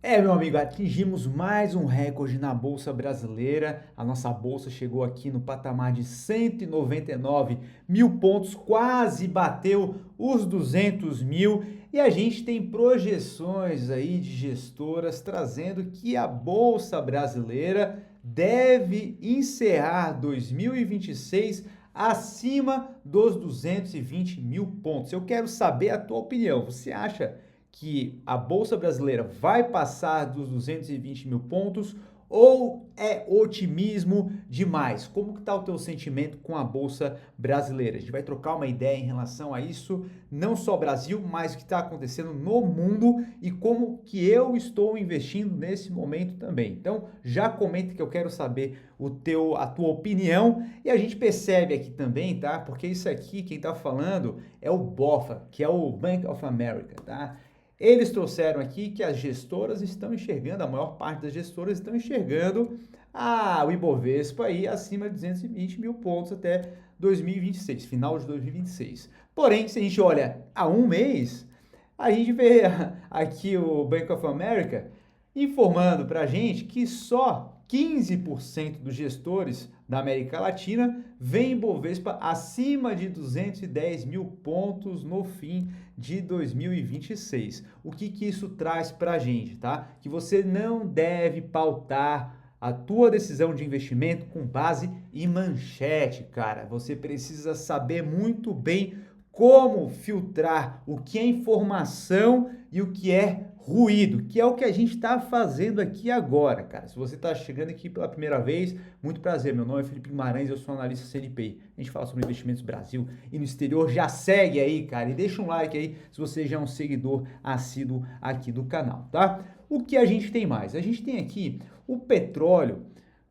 Meu amigo, atingimos mais um recorde na Bolsa Brasileira. A nossa bolsa chegou aqui no patamar de 199 mil pontos, quase bateu os 200 mil. E a gente tem projeções aí de gestoras trazendo que a Bolsa Brasileira deve encerrar 2026 acima dos 220 mil pontos. Eu quero saber a tua opinião. Você acha que a Bolsa Brasileira vai passar dos 220 mil pontos ou é otimismo demais? Como que está o teu sentimento com a Bolsa Brasileira? A gente vai trocar uma ideia em relação a isso, não só Brasil, mas o que está acontecendo no mundo e como que eu estou investindo nesse momento também. Então, já comenta que eu quero saber a tua opinião e a gente percebe aqui também, tá? Porque isso aqui, quem está falando é o BOFA, que é o Bank of America, tá? Eles trouxeram aqui que as gestoras estão enxergando, a maior parte das gestoras estão enxergando o Ibovespa aí acima de 220 mil pontos até 2026, final de 2026. Porém, se a gente olha há um mês, a gente vê aqui o Bank of America informando para a gente que só 15% dos gestores da América Latina veem Ibovespa acima de 210 mil pontos no fim de 2026. O que isso traz para a gente, tá? Que você não deve pautar a tua decisão de investimento com base em manchete, cara. Você precisa saber muito bem como filtrar o que é informação e o que é ruído, que é o que a gente está fazendo aqui agora, cara. Se você está chegando aqui pela primeira vez, muito prazer. Meu nome é Felipe Guimarães, eu sou analista CNPI. A gente fala sobre investimentos no Brasil e no exterior. Já segue aí, cara, e deixa um like aí se você já é um seguidor assíduo aqui do canal, tá? O que a gente tem mais? A gente tem aqui o petróleo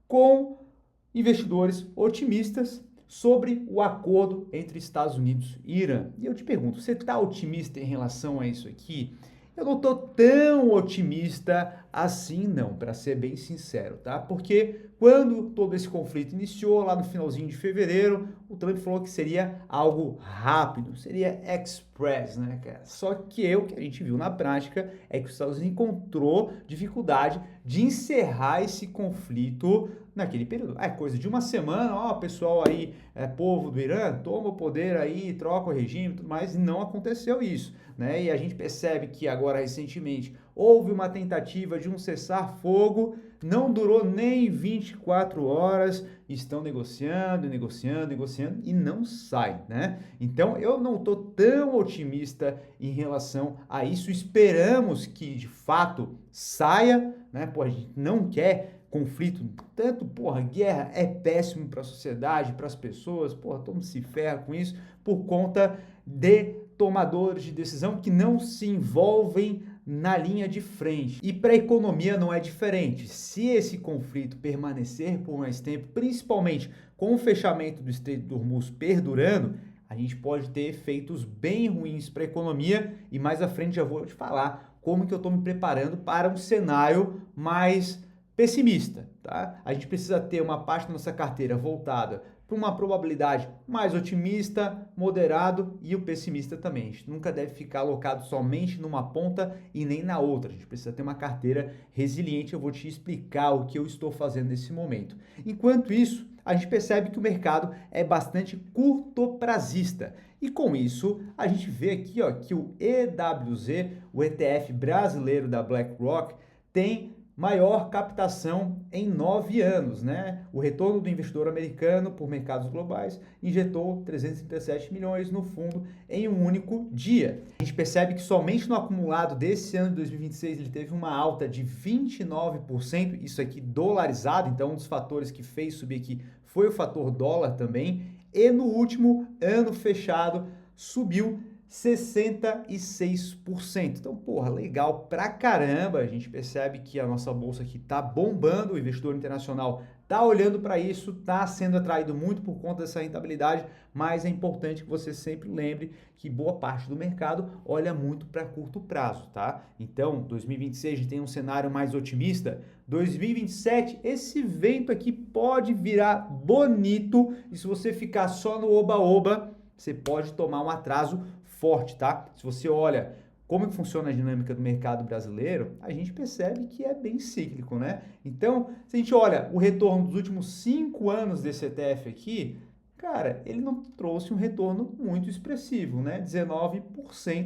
com investidores otimistas sobre o acordo entre Estados Unidos e Irã. E eu te pergunto, você está otimista em relação a isso aqui? Eu não estou tão otimista assim não, para ser bem sincero, tá? Porque quando todo esse conflito iniciou, lá no finalzinho de fevereiro, o Trump falou que seria algo rápido, seria express, né, cara? Só que o que a gente viu na prática é que os Estados Unidos encontrou dificuldade de encerrar esse conflito naquele período. É coisa de uma semana, ó, pessoal aí, povo do Irã, toma o poder aí, troca o regime e tudo mais, e não aconteceu isso, né? E a gente percebe que agora, recentemente, houve uma tentativa de um cessar-fogo, não durou nem 24 horas, estão negociando, negociando, negociando e não sai, né? Então eu não estou tão otimista em relação a isso. Esperamos que de fato saia, né? Pô, a gente não quer conflito, tanto, porra, guerra é péssimo para a sociedade, para as pessoas, porra, todo mundo se ferra com isso por conta de tomadores de decisão que não se envolvem na linha de frente. E para a economia não é diferente. Se esse conflito permanecer por mais tempo, principalmente com o fechamento do Estreito do Hormuz perdurando, a gente pode ter efeitos bem ruins para a economia e mais à frente já vou te falar como que eu estou me preparando para um cenário mais pessimista, tá? A gente precisa ter uma parte da nossa carteira voltada para uma probabilidade mais otimista, moderado e o pessimista também. A gente nunca deve ficar alocado somente numa ponta e nem na outra. A gente precisa ter uma carteira resiliente. Eu vou te explicar o que eu estou fazendo nesse momento. Enquanto isso, a gente percebe que o mercado é bastante curtoprazista. E com isso, a gente vê aqui, ó, que o EWZ, o ETF brasileiro da BlackRock, tem maior captação em 9 anos, né? O retorno do investidor americano por mercados globais injetou 337 milhões no fundo em um único dia. A gente percebe que somente no acumulado desse ano de 2026 ele teve uma alta de 29%, isso aqui dolarizado, então um dos fatores que fez subir aqui foi o fator dólar também, e no último ano fechado subiu 66%. Então, porra, legal pra caramba. A gente percebe que a nossa bolsa aqui tá bombando, o investidor internacional tá olhando para isso, tá sendo atraído muito por conta dessa rentabilidade, mas é importante que você sempre lembre que boa parte do mercado olha muito para curto prazo, tá? Então, 2026 a gente tem um cenário mais otimista. 2027, esse vento aqui pode virar bonito e se você ficar só no oba-oba, você pode tomar um atraso forte, tá? Se você olha como que funciona a dinâmica do mercado brasileiro, a gente percebe que é bem cíclico, né? Então, se a gente olha o retorno dos últimos 5 anos desse ETF aqui, cara, ele não trouxe um retorno muito expressivo, né? 19%,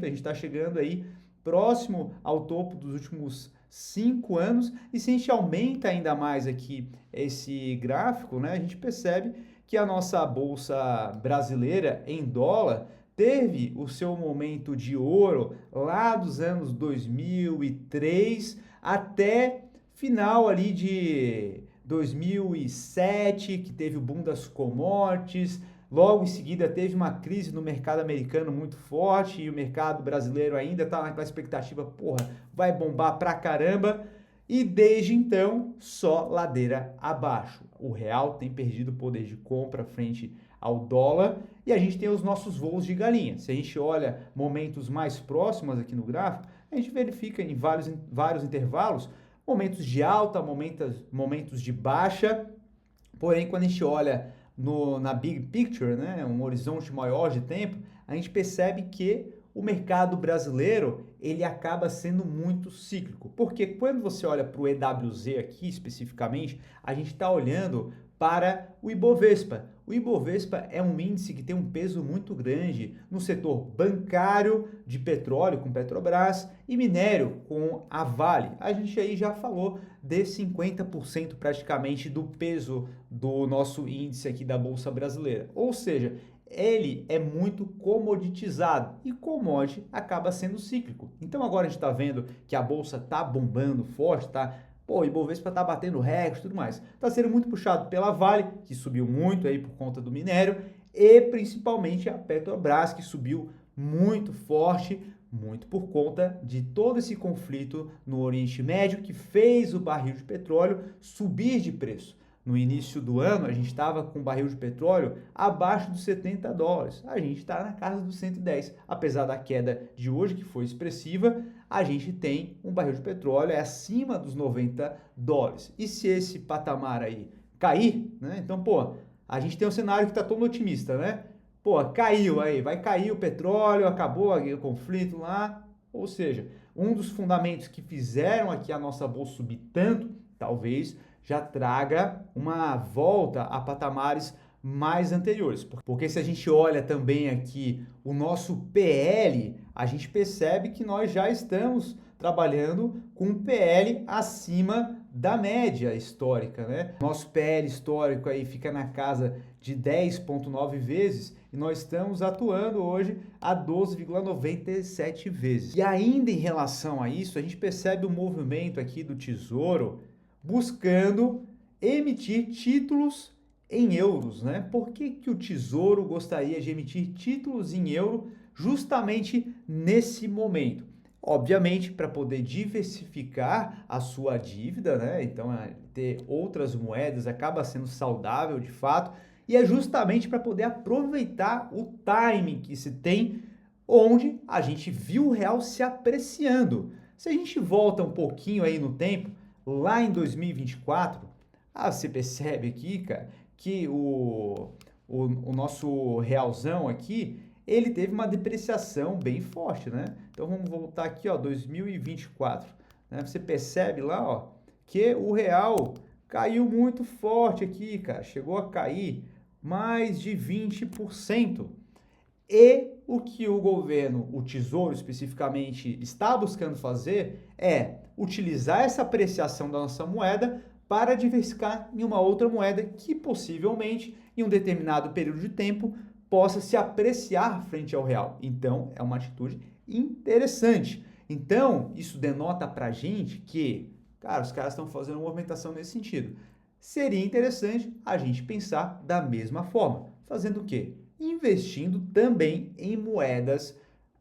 a gente está chegando aí próximo ao topo dos últimos 5 anos, e se a gente aumenta ainda mais aqui esse gráfico, né, a gente percebe que a nossa bolsa brasileira em dólar teve o seu momento de ouro lá dos anos 2003 até final ali de 2007, que teve o boom das commodities. Logo em seguida teve uma crise no mercado americano muito forte e o mercado brasileiro ainda está naquela expectativa, porra, vai bombar pra caramba. E desde então, só ladeira abaixo. O real tem perdido poder de compra frente ao dólar e a gente tem os nossos voos de galinha. Se a gente olha momentos mais próximos aqui no gráfico, a gente verifica em vários intervalos momentos de alta, momentos de baixa. Porém, quando a gente olha na big picture, né, um horizonte maior de tempo, a gente percebe que o mercado brasileiro ele acaba sendo muito cíclico. Porque quando você olha para o EWZ aqui especificamente, a gente está olhando para o Ibovespa. O Ibovespa é um índice que tem um peso muito grande no setor bancário, de petróleo com Petrobras e minério com a Vale. A gente aí já falou de 50% praticamente do peso do nosso índice aqui da Bolsa Brasileira. Ou seja, ele é muito comoditizado e commodity acaba sendo cíclico. Então agora a gente está vendo que a Bolsa está bombando forte, tá? Pô, o Ibovespa tá batendo recorde e tudo mais. Tá sendo muito puxado pela Vale, que subiu muito aí por conta do minério, e principalmente a Petrobras, que subiu muito forte, muito por conta de todo esse conflito no Oriente Médio, que fez o barril de petróleo subir de preço. No início do ano, a gente estava com o barril de petróleo abaixo dos $70. A gente está na casa dos 110. Apesar da queda de hoje, que foi expressiva, a gente tem um barril de petróleo acima dos $90. E se esse patamar aí cair, né? Então, pô, a gente tem um cenário que está todo otimista, né? Pô, caiu aí, vai cair o petróleo, acabou o conflito lá. Ou seja, um dos fundamentos que fizeram aqui a nossa bolsa subir tanto, talvez já traga uma volta a patamares mais anteriores. Porque se a gente olha também aqui o nosso PL, a gente percebe que nós já estamos trabalhando com um PL acima da média histórica, né? Nosso PL histórico aí fica na casa de 10,9 vezes e nós estamos atuando hoje a 12,97 vezes. E ainda em relação a isso, a gente percebe o movimento aqui do Tesouro buscando emitir títulos em euros, né? Por que o Tesouro gostaria de emitir títulos em euro justamente nesse momento? Obviamente, para poder diversificar a sua dívida, né? Então, ter outras moedas acaba sendo saudável de fato, e é justamente para poder aproveitar o timing que se tem, onde a gente viu o real se apreciando. Se a gente volta um pouquinho aí no tempo, lá em 2024, você percebe aqui, cara, que o nosso realzão aqui, ele teve uma depreciação bem forte, né? Então vamos voltar aqui, ó, 2024, né? Você percebe lá, ó, que o real caiu muito forte aqui, cara, chegou a cair mais de 20%. E o que o governo, o Tesouro especificamente, está buscando fazer é utilizar essa apreciação da nossa moeda para diversificar em uma outra moeda que possivelmente, em um determinado período de tempo, possa se apreciar frente ao real. Então, é uma atitude interessante. Então, isso denota para a gente que, cara, os caras estão fazendo uma movimentação nesse sentido. Seria interessante a gente pensar da mesma forma. Fazendo o quê? Investindo também em moedas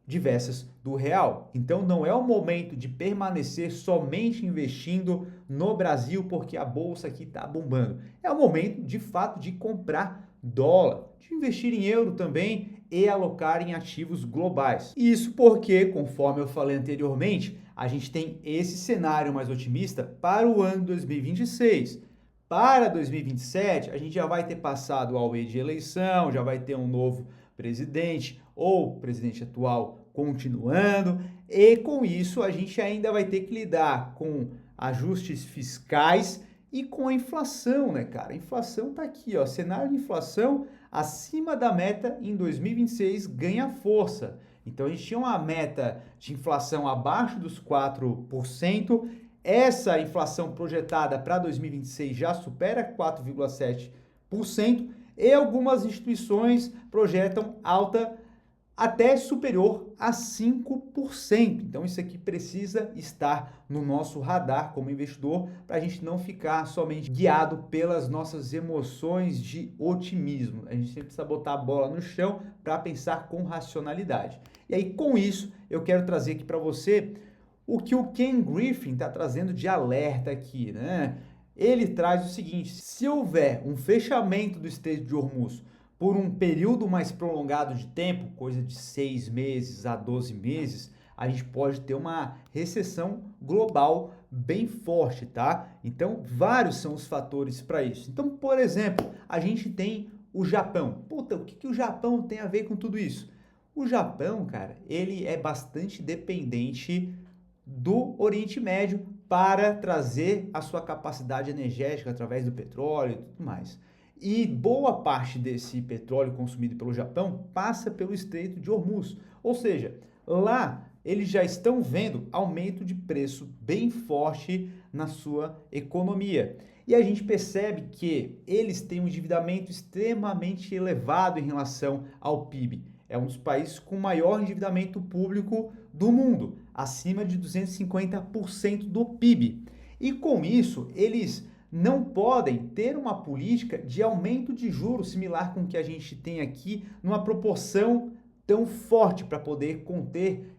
diversas do real. Então não é o momento de permanecer somente investindo no Brasil porque a bolsa aqui está bombando. É o momento de fato de comprar dólar, de investir em euro também e alocar em ativos globais. Isso porque, conforme eu falei anteriormente, a gente tem esse cenário mais otimista para o ano 2026. Para 2027, a gente já vai ter passado o auê de eleição, já vai ter um novo presidente ou presidente atual continuando. E com isso a gente ainda vai ter que lidar com ajustes fiscais e com a inflação, né, cara? A inflação tá aqui, ó, cenário de inflação acima da meta em 2026 ganha força. Então a gente tinha uma meta de inflação abaixo dos 4%. Essa inflação projetada para 2026 já supera 4,7% e algumas instituições projetam alta até superior a 5%. Então isso aqui precisa estar no nosso radar como investidor para a gente não ficar somente guiado pelas nossas emoções de otimismo. A gente sempre precisa botar a bola no chão para pensar com racionalidade. E aí com isso eu quero trazer aqui para você o que o Ken Griffin está trazendo de alerta aqui, né? Ele traz o seguinte: se houver um fechamento do Estreito de Hormuz por um período mais prolongado de tempo, coisa de 6 meses a 12 meses, a gente pode ter uma recessão global bem forte, tá? Então, vários são os fatores para isso. Então, por exemplo, a gente tem o Japão. Puta, o que o Japão tem a ver com tudo isso? O Japão, cara, ele é bastante dependente do Oriente Médio para trazer a sua capacidade energética através do petróleo e tudo mais. E boa parte desse petróleo consumido pelo Japão passa pelo Estreito de Hormuz. Ou seja, lá eles já estão vendo aumento de preço bem forte na sua economia. E a gente percebe que eles têm um endividamento extremamente elevado em relação ao PIB. É um dos países com maior endividamento público do mundo, acima de 250% do PIB. E com isso, eles não podem ter uma política de aumento de juros similar com o que a gente tem aqui, numa proporção tão forte para poder conter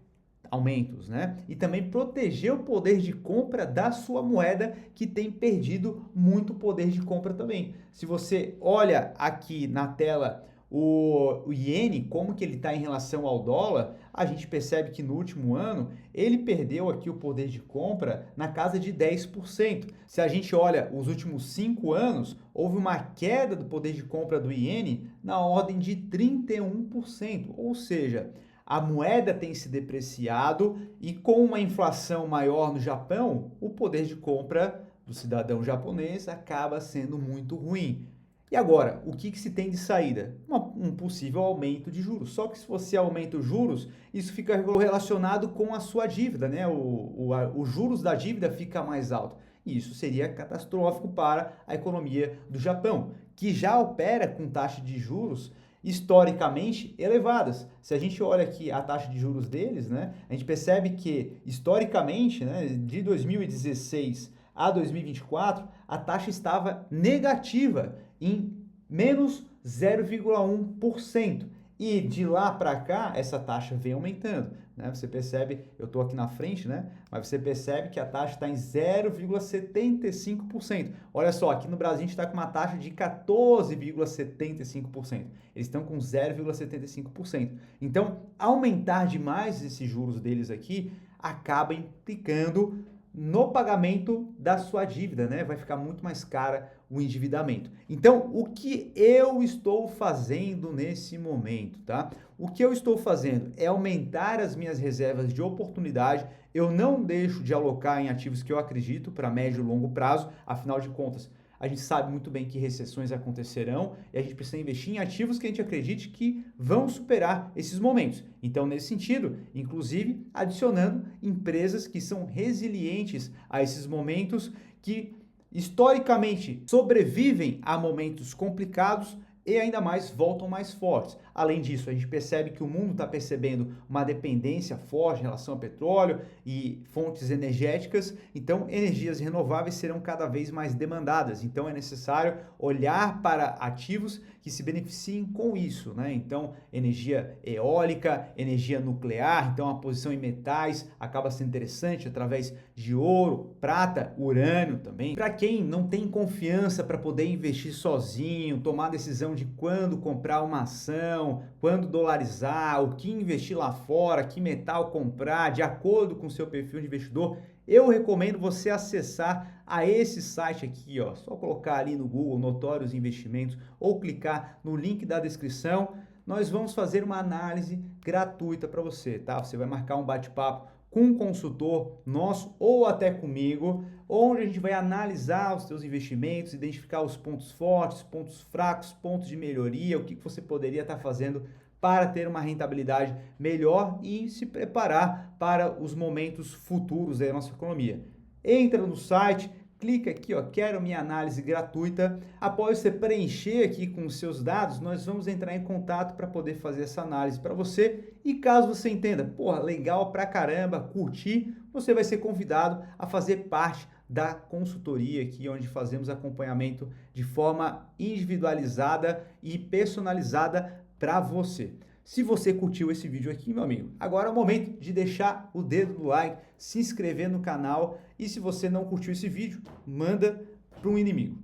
aumentos, né? E também proteger o poder de compra da sua moeda, que tem perdido muito poder de compra também. Se você olha aqui na tela o iene, como que ele está em relação ao dólar, a gente percebe que no último ano ele perdeu aqui o poder de compra na casa de 10%. Se a gente olha os últimos 5 anos, houve uma queda do poder de compra do iene na ordem de 31%, ou seja, a moeda tem se depreciado e com uma inflação maior no Japão, o poder de compra do cidadão japonês acaba sendo muito ruim. E agora, o que se tem de saída? Um possível aumento de juros. Só que se você aumenta os juros, isso fica relacionado com a sua dívida, né? Os juros da dívida fica mais alto. E isso seria catastrófico para a economia do Japão, que já opera com taxa de juros historicamente elevadas. Se a gente olha aqui a taxa de juros deles, né, a gente percebe que historicamente, né, de 2016 a 2024, a taxa estava negativa em menos 0,1%. E de lá para cá, essa taxa vem aumentando, né? Você percebe, eu estou aqui na frente, né? Mas você percebe que a taxa está em 0,75%. Olha só, aqui no Brasil a gente está com uma taxa de 14,75%. Eles estão com 0,75%. Então, aumentar demais esses juros deles aqui acaba implicando no pagamento da sua dívida, né? Vai ficar muito mais cara o endividamento. Então, o que eu estou fazendo nesse momento, tá? O que eu estou fazendo é aumentar as minhas reservas de oportunidade. Eu não deixo de alocar em ativos que eu acredito para médio e longo prazo, afinal de contas, a gente sabe muito bem que recessões acontecerão e a gente precisa investir em ativos que a gente acredite que vão superar esses momentos. Então, nesse sentido, inclusive adicionando empresas que são resilientes a esses momentos, que historicamente sobrevivem a momentos complicados e ainda mais voltam mais fortes. Além disso, a gente percebe que o mundo está percebendo uma dependência forte em relação ao petróleo e fontes energéticas, então energias renováveis serão cada vez mais demandadas. Então é necessário olhar para ativos que se beneficiem com isso, né? Então, energia eólica, energia nuclear, então a posição em metais acaba sendo interessante através de ouro, prata, urânio também. Para quem não tem confiança para poder investir sozinho, tomar decisão de quando comprar uma ação, quando dolarizar, o que investir lá fora, que metal comprar, de acordo com o seu perfil de investidor, eu recomendo você acessar a esse site aqui, ó. Só colocar ali no Google Notórios Investimentos ou clicar no link da descrição. Nós vamos fazer uma análise gratuita para você, tá? Você vai marcar um bate-papo com um consultor nosso ou até comigo, onde a gente vai analisar os seus investimentos, identificar os pontos fortes, pontos fracos, pontos de melhoria, o que você poderia estar fazendo para ter uma rentabilidade melhor e se preparar para os momentos futuros da nossa economia. Entra no site, clica aqui, ó, quero minha análise gratuita. Após você preencher aqui com os seus dados, nós vamos entrar em contato para poder fazer essa análise para você. E caso você entenda, porra, legal pra caramba, curtir, você vai ser convidado a fazer parte da consultoria aqui, onde fazemos acompanhamento de forma individualizada e personalizada para você. Se você curtiu esse vídeo aqui, meu amigo, agora é o momento de deixar o dedo no like, se inscrever no canal e se você não curtiu esse vídeo, manda para um inimigo.